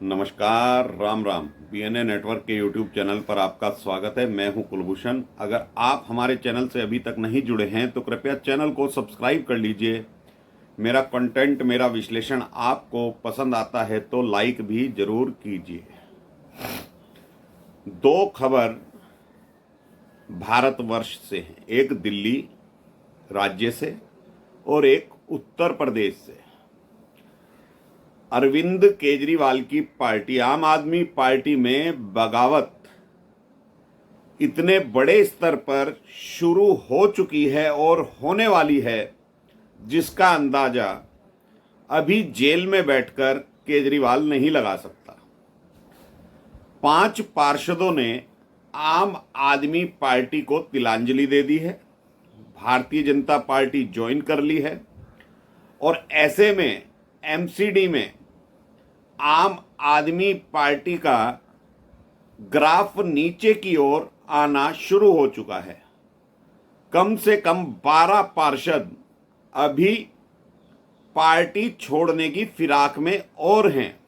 नमस्कार, Ram Ram. BNA network के YouTube channel पर आपका स्वागत है। मैं हूं कुलभूषण। अगर आप हमारे चैनल से अभी तक नहीं जुड़े हैं तो कृपया चैनल को सब्सक्राइब कर लीजिए। मेरा कंटेंट, मेरा विश्लेषण आपको पसंद आता है तो लाइक भी जरूर कीजिए। दो खबर भारतवर्ष से हैं, एक दिल्ली राज्य से और एक उत्तर प्रदेश से। अरविंद केजरीवाल की पार्टी आम आदमी पार्टी में बगावत इतने बड़े स्तर पर शुरू हो चुकी है और होने वाली है, जिसका अंदाजा अभी जेल में बैठकर केजरीवाल नहीं लगा सकता। 5 पार्षदों ने आम आदमी पार्टी को तिलांजलि दे दी है, भारतीय जनता पार्टी ज्वाइन कर ली है और ऐसे में एमसीडी में आम आदमी पार्टी का ग्राफ नीचे की ओर आना शुरू हो चुका है। कम से कम 12 पार्षद अभी पार्टी छोड़ने की फिराक में और हैं।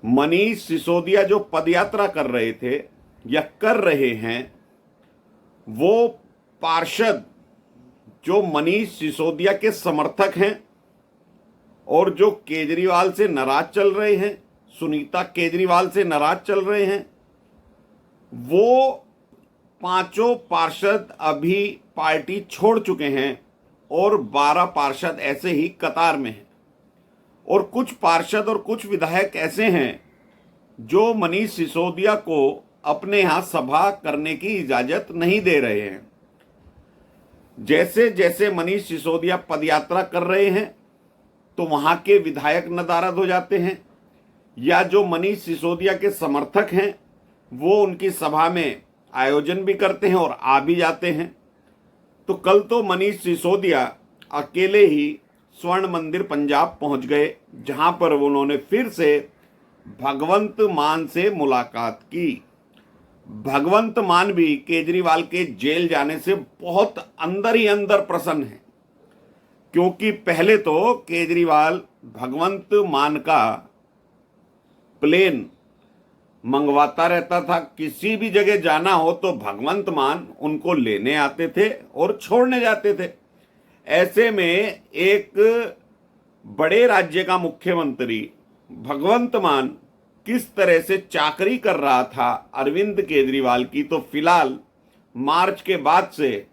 मनीष सिसोदिया जो पदयात्रा कर रहे थे या कर रहे हैं, वो पार्षद जो मनीष सिसोदिया के समर्थक हैं और जो केजरीवाल से नाराज चल रहे हैं, सुनीता केजरीवाल से नाराज चल रहे हैं, वो 5 पार्षद अभी पार्टी छोड़ चुके हैं और 12 पार्षद ऐसे ही कतार में हैं। और कुछ पार्षद और कुछ विधायक ऐसे हैं जो मनीष सिसोदिया को अपने यहां सभा करने की इजाजत नहीं दे रहे हैं। जैसे जैसे मनीष सिसोदिया पदयात्रा कर रहे हैं तो वहां के विधायक नदारद हो जाते हैं, या जो मनीष सिसोदिया के समर्थक हैं वो उनकी सभा में आयोजन भी करते हैं और आ भी जाते हैं। तो कल तो मनीष सिसोदिया अकेले ही स्वर्ण मंदिर पंजाब पहुंच गए, जहां पर उन्होंने फिर से भगवंत मान से मुलाकात की। भगवंत मान भी केजरीवाल के जेल जाने से बहुत अंदर ही अंदर प्रसन्न है, क्योंकि पहले तो केजरीवाल भगवंत मान का प्लेन मंगवाता रहता था। किसी भी जगह जाना हो तो भगवंत मान उनको लेने आते थे और छोड़ने जाते थे। ऐसे में एक बड़े राज्य का मुख्यमंत्री भगवंत मान किस तरह से चाकरी कर रहा था अरविंद केजरीवाल की, तो फिलहाल मार्च के बाद से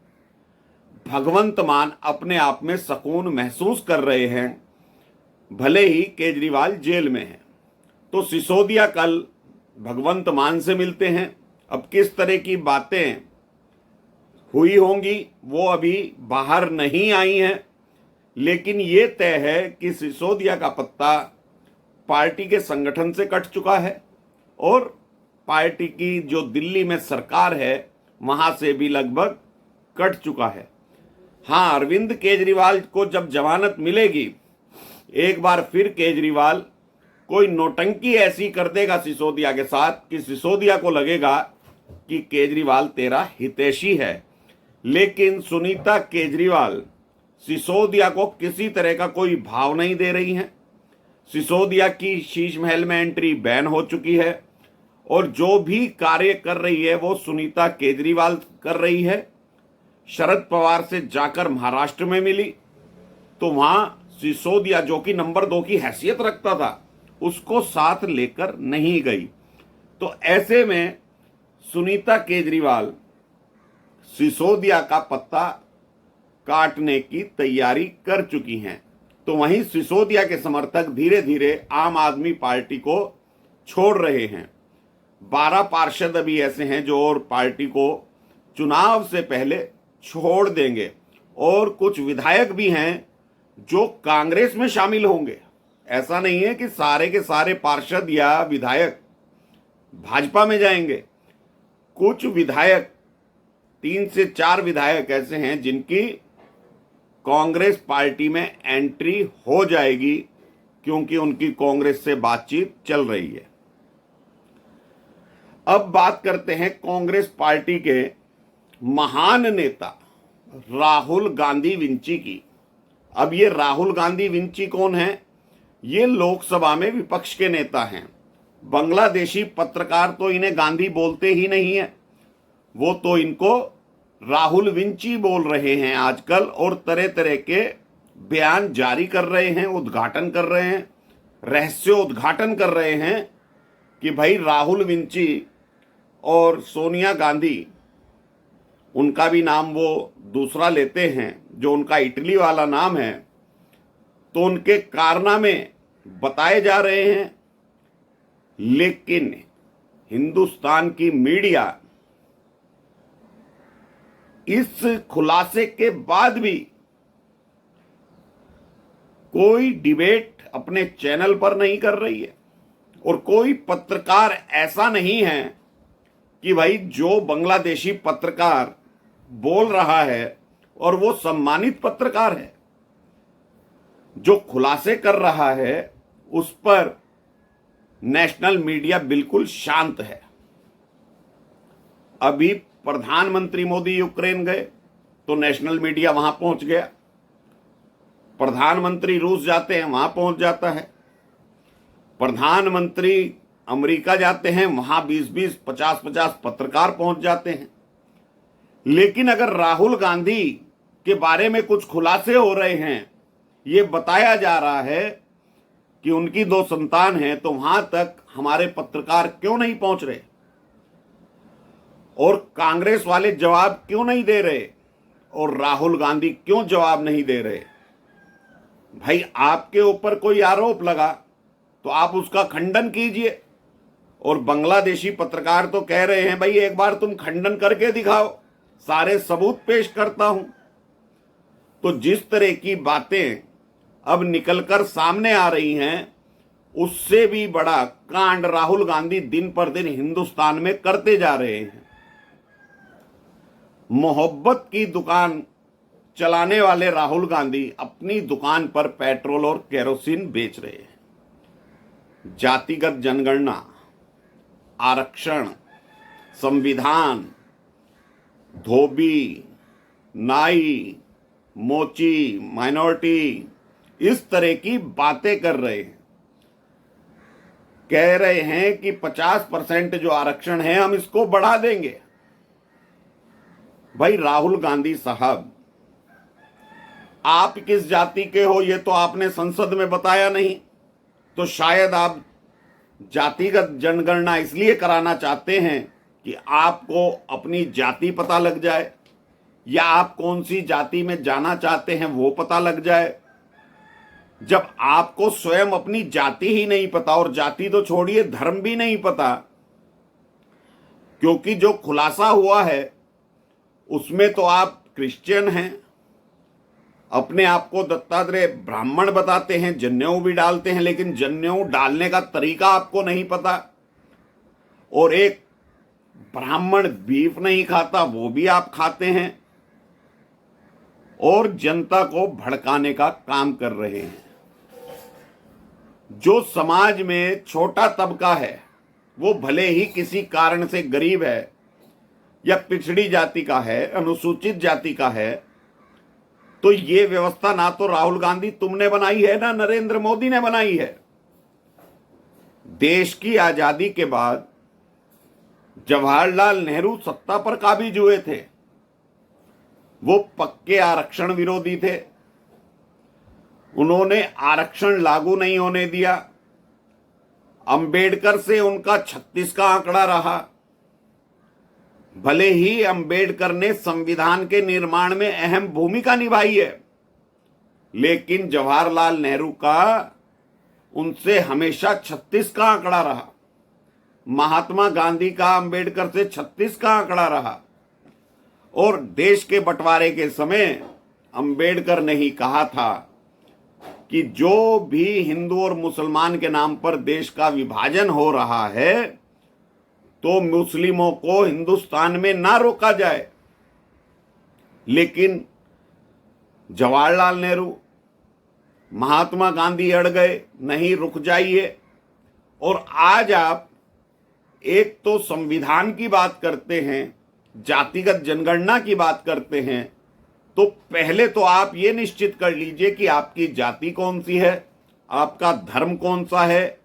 भगवंत मान अपने आप में सुकून महसूस कर रहे हैं, भले ही केजरीवाल जेल में हैं। तो सिसोदिया कल भगवंत मान से मिलते हैं। अब किस तरह की बातें हुई होंगी वो अभी बाहर नहीं आई हैं, लेकिन ये तय है कि सिसोदिया का पत्ता पार्टी के संगठन से कट चुका है और पार्टी की जो दिल्ली में सरकार है वहां से भी लगभग कट चुका है। हाँ, अरविंद केजरीवाल को जब जमानत मिलेगी, एक बार फिर केजरीवाल कोई नौटंकी ऐसी कर देगा सिसोदिया के साथ कि सिसोदिया को लगेगा कि केजरीवाल तेरा हितैषी है। लेकिन सुनीता केजरीवाल सिसोदिया को किसी तरह का कोई भाव नहीं दे रही हैं। सिसोदिया की शीश महल में एंट्री बैन हो चुकी है और जो भी कार्य कर रही है वो सुनीता केजरीवाल कर रही है। शरद पवार से जाकर महाराष्ट्र में मिली तो वहां सिसोदिया, जो कि नंबर 2 की हैसियत रखता था, उसको साथ लेकर नहीं गई। तो ऐसे में सुनीता केजरीवाल सिसोदिया का पत्ता काटने की तैयारी कर चुकी हैं। तो वहीं सिसोदिया के समर्थक धीरे धीरे आम आदमी पार्टी को छोड़ रहे हैं। 12 पार्षद अभी ऐसे हैं जो और पार्टी को चुनाव से पहले छोड़ देंगे और कुछ विधायक भी हैं जो कांग्रेस में शामिल होंगे। ऐसा नहीं है कि सारे के सारे पार्षद या विधायक भाजपा में जाएंगे। कुछ विधायक, 3 से 4 विधायक ऐसे हैं जिनकी कांग्रेस पार्टी में एंट्री हो जाएगी, क्योंकि उनकी कांग्रेस से बातचीत चल रही है। अब बात करते हैं कांग्रेस पार्टी के महान नेता राहुल गांधी विंची की। अब ये राहुल गांधी विंची कौन है? ये लोकसभा में विपक्ष के नेता हैं। बांग्लादेशी पत्रकार तो इन्हें गांधी बोलते ही नहीं है, वो तो इनको राहुल विंची बोल रहे हैं आजकल, और तरह तरह के बयान जारी कर रहे हैं, उद्घाटन कर रहे हैं, रहस्य उद्घाटन कर रहे हैं कि भाई राहुल विंची और सोनिया गांधी, उनका भी नाम वो दूसरा लेते हैं जो उनका इटली वाला नाम है, तो उनके कारनामे बताए जा रहे हैं। लेकिन हिंदुस्तान की मीडिया इस खुलासे के बाद भी कोई डिबेट अपने चैनल पर नहीं कर रही है, और कोई पत्रकार ऐसा नहीं है कि भाई जो बांग्लादेशी पत्रकार बोल रहा है और वो सम्मानित पत्रकार है, जो खुलासे कर रहा है उस पर नेशनल मीडिया बिल्कुल शांत है। अभी प्रधानमंत्री मोदी यूक्रेन गए तो नेशनल मीडिया वहां पहुंच गया, प्रधानमंत्री रूस जाते हैं वहां पहुंच जाता है, प्रधानमंत्री अमेरिका जाते हैं वहां 20-20, 50-50 पत्रकार पहुंच जाते हैं। लेकिन अगर राहुल गांधी के बारे में कुछ खुलासे हो रहे हैं, ये बताया जा रहा है कि उनकी 2 संतान हैं, तो वहां तक हमारे पत्रकार क्यों नहीं पहुंच रहे, और कांग्रेस वाले जवाब क्यों नहीं दे रहे, और राहुल गांधी क्यों जवाब नहीं दे रहे? भाई आपके ऊपर कोई आरोप लगा तो आप उसका खंडन कीजिए, और बांग्लादेशी पत्रकार तो कह रहे हैं भाई एक बार तुम खंडन करके दिखाओ, सारे सबूत पेश करता हूं। तो जिस तरह की बातें अब निकलकर सामने आ रही हैं, उससे भी बड़ा कांड राहुल गांधी दिन पर दिन हिंदुस्तान में करते जा रहे हैं। मोहब्बत की दुकान चलाने वाले राहुल गांधी अपनी दुकान पर पेट्रोल और केरोसिन बेच रहे हैं। जातिगत जनगणना, आरक्षण, संविधान, धोबी, नाई, मोची, माइनॉरिटी, इस तरह की बातें कर रहे हैं। कह रहे हैं कि 50% जो आरक्षण है हम इसको बढ़ा देंगे। भाई राहुल गांधी साहब, आप किस जाति के हो ये तो आपने संसद में बताया नहीं, तो शायद आप जातिगत जनगणना इसलिए कराना चाहते हैं कि आपको अपनी जाति पता लग जाए, या आप कौन सी जाति में जाना चाहते हैं वो पता लग जाए। जब आपको स्वयं अपनी जाति ही नहीं पता, और जाति तो छोड़िए धर्म भी नहीं पता, क्योंकि जो खुलासा हुआ है उसमें तो आप क्रिश्चियन हैं, अपने आप को दत्तात्रेय ब्राह्मण बताते हैं, जनेऊ भी डालते हैं, लेकिन जनेऊ डालने का तरीका आपको नहीं पता, और एक ब्राह्मण बीफ नहीं खाता वो भी आप खाते हैं, और जनता को भड़काने का काम कर रहे हैं। जो समाज में छोटा तबका है, वो भले ही किसी कारण से गरीब है, या पिछड़ी जाति का है, अनुसूचित जाति का है, तो ये व्यवस्था ना तो राहुल गांधी तुमने बनाई है, ना नरेंद्र मोदी ने बनाई है। देश की आजादी के बाद जवाहरलाल नेहरू सत्ता पर काबिज हुए थे, वो पक्के आरक्षण विरोधी थे, उन्होंने आरक्षण लागू नहीं होने दिया। अंबेडकर से उनका 36 का आंकड़ा रहा। भले ही अंबेडकर ने संविधान के निर्माण में अहम भूमिका निभाई है, लेकिन जवाहरलाल नेहरू का उनसे हमेशा 36 का आंकड़ा रहा। महात्मा गांधी का अंबेडकर से 36 का आंकड़ा रहा, और देश के बंटवारे के समय अंबेडकर ने ही कहा था कि जो भी हिंदू और मुसलमान के नाम पर देश का विभाजन हो रहा है, तो मुस्लिमों को हिंदुस्तान में ना रोका जाए। लेकिन जवाहरलाल नेहरू, महात्मा गांधी अड़ गए, नहीं रुक जाइए। और आज आप एक तो संविधान की बात करते हैं, जातिगत जनगणना की बात करते हैं, तो पहले तो आप ये निश्चित कर लीजिए कि आपकी जाति कौन सी है, आपका धर्म कौन सा है,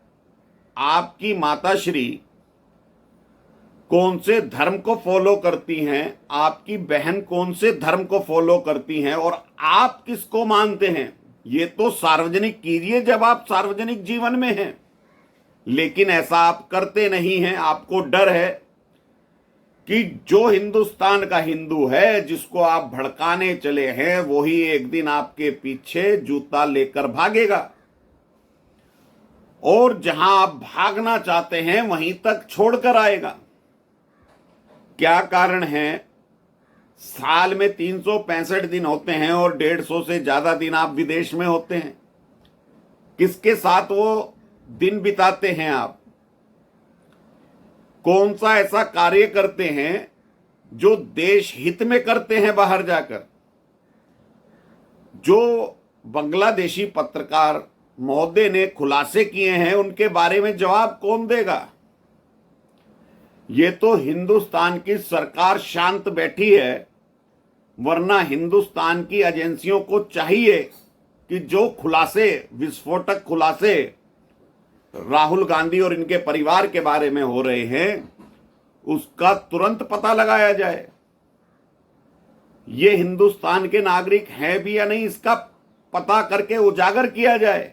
आपकी माताश्री कौन से धर्म को फॉलो करती हैं, आपकी बहन कौन से धर्म को फॉलो करती हैं और आप किसको मानते हैं, ये तो सार्वजनिक कीजिए जब आप सार्वजनिक जीवन में हैं। लेकिन ऐसा आप करते नहीं हैं। आपको डर है कि जो हिंदुस्तान का हिंदू है, जिसको आप भड़काने चले हैं, वही एक दिन आपके पीछे जूता लेकर भागेगा और जहां आप भागना चाहते हैं वहीं तक छोड़कर आएगा। क्या कारण है? साल में 365 दिन होते हैं और 150 से ज्यादा दिन आप विदेश में होते हैं। किसके साथ वो दिन बिताते हैं आप? कौन सा ऐसा कार्य करते हैं जो देश हित में करते हैं बाहर जाकर? जो बांग्लादेशी पत्रकार महोदय ने खुलासे किए हैं, उनके बारे में जवाब कौन देगा? ये तो हिंदुस्तान की सरकार शांत बैठी है, वरना हिंदुस्तान की एजेंसियों को चाहिए कि जो खुलासे, विस्फोटक खुलासे राहुल गांधी और इनके परिवार के बारे में हो रहे हैं, उसका तुरंत पता लगाया जाए। ये हिंदुस्तान के नागरिक हैं भी या नहीं, इसका पता करके उजागर किया जाए।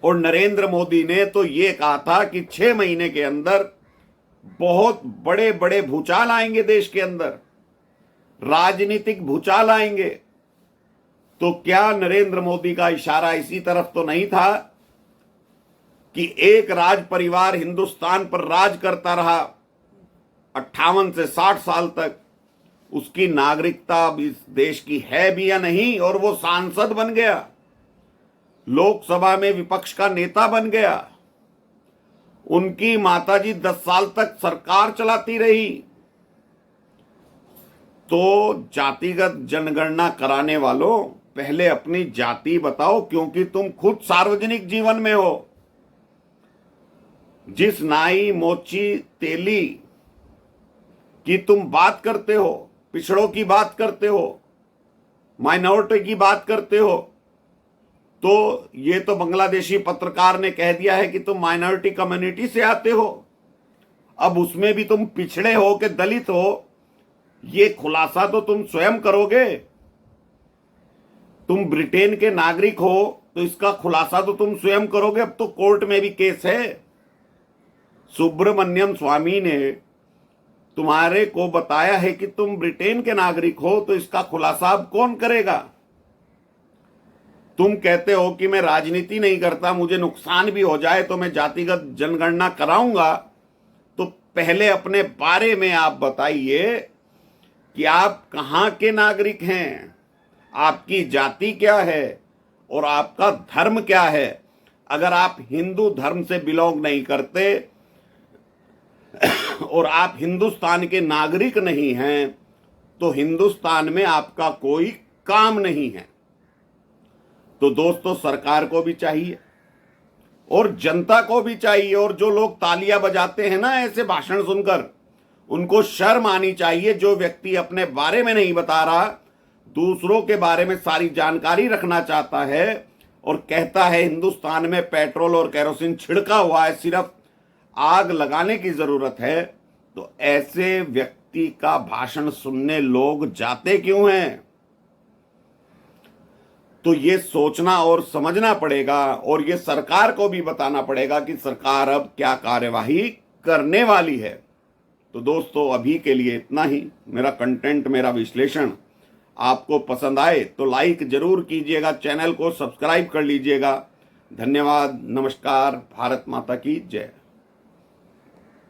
और नरेंद्र मोदी ने तो ये कहा था कि 6 महीने के अंदर बहुत बड़े बड़े भूचाल आएंगे देश के अंदर, राजनीतिक भूचाल आएंगे। तो क्या नरेंद्र मोदी का इशारा इसी तरफ तो नहीं था कि एक राज परिवार हिंदुस्तान पर राज करता रहा 58 से 60 साल तक, उसकी नागरिकता अब इस देश की है भी या नहीं, और वो सांसद बन गया, लोकसभा में विपक्ष का नेता बन गया, उनकी माताजी 10 साल तक सरकार चलाती रही। तो जातिगत जनगणना कराने वालों, पहले अपनी जाति बताओ, क्योंकि तुम खुद सार्वजनिक जीवन में हो। जिस नाई, मोची, तेली की तुम बात करते हो, पिछड़ों की बात करते हो, माइनॉरिटी की बात करते हो, तो ये तो बांग्लादेशी पत्रकार ने कह दिया है कि तुम माइनॉरिटी कम्युनिटी से आते हो। अब उसमें भी तुम पिछड़े हो कि दलित हो, ये खुलासा तो तुम स्वयं करोगे। तुम ब्रिटेन के नागरिक हो तो इसका खुलासा तो तुम स्वयं करोगे। अब तो कोर्ट में भी केस है। सुब्रमण्यम स्वामी ने तुम्हारे को बताया है कि तुम ब्रिटेन के नागरिक हो, तो इसका खुलासा अब कौन करेगा? तुम कहते हो कि मैं राजनीति नहीं करता, मुझे नुकसान भी हो जाए तो मैं जातिगत जनगणना कराऊंगा। तो पहले अपने बारे में आप बताइए कि आप कहां के नागरिक हैं, आपकी जाति क्या है और आपका धर्म क्या है। अगर आप हिंदू धर्म से बिलोंग नहीं करते और आप हिंदुस्तान के नागरिक नहीं हैं, तो हिंदुस्तान में आपका कोई काम नहीं है। तो दोस्तों, सरकार को भी चाहिए और जनता को भी चाहिए, और जो लोग तालियां बजाते हैं ना ऐसे भाषण सुनकर, उनको शर्म आनी चाहिए। जो व्यक्ति अपने बारे में नहीं बता रहा, दूसरों के बारे में सारी जानकारी रखना चाहता है और कहता है हिंदुस्तान में पेट्रोल और केरोसिन छिड़का हुआ है, सिर्फ आग लगाने की जरूरत है, तो ऐसे व्यक्ति का भाषण सुनने लोग जाते क्यों हैं? तो ये सोचना और समझना पड़ेगा, और ये सरकार को भी बताना पड़ेगा कि सरकार अब क्या कार्यवाही करने वाली है। तो दोस्तों, अभी के लिए इतना ही। मेरा कंटेंट, मेरा विश्लेषण आपको पसंद आए तो लाइक जरूर कीजिएगा, चैनल को सब्सक्राइब कर लीजिएगा। धन्यवाद, नमस्कार, भारत माता की जय।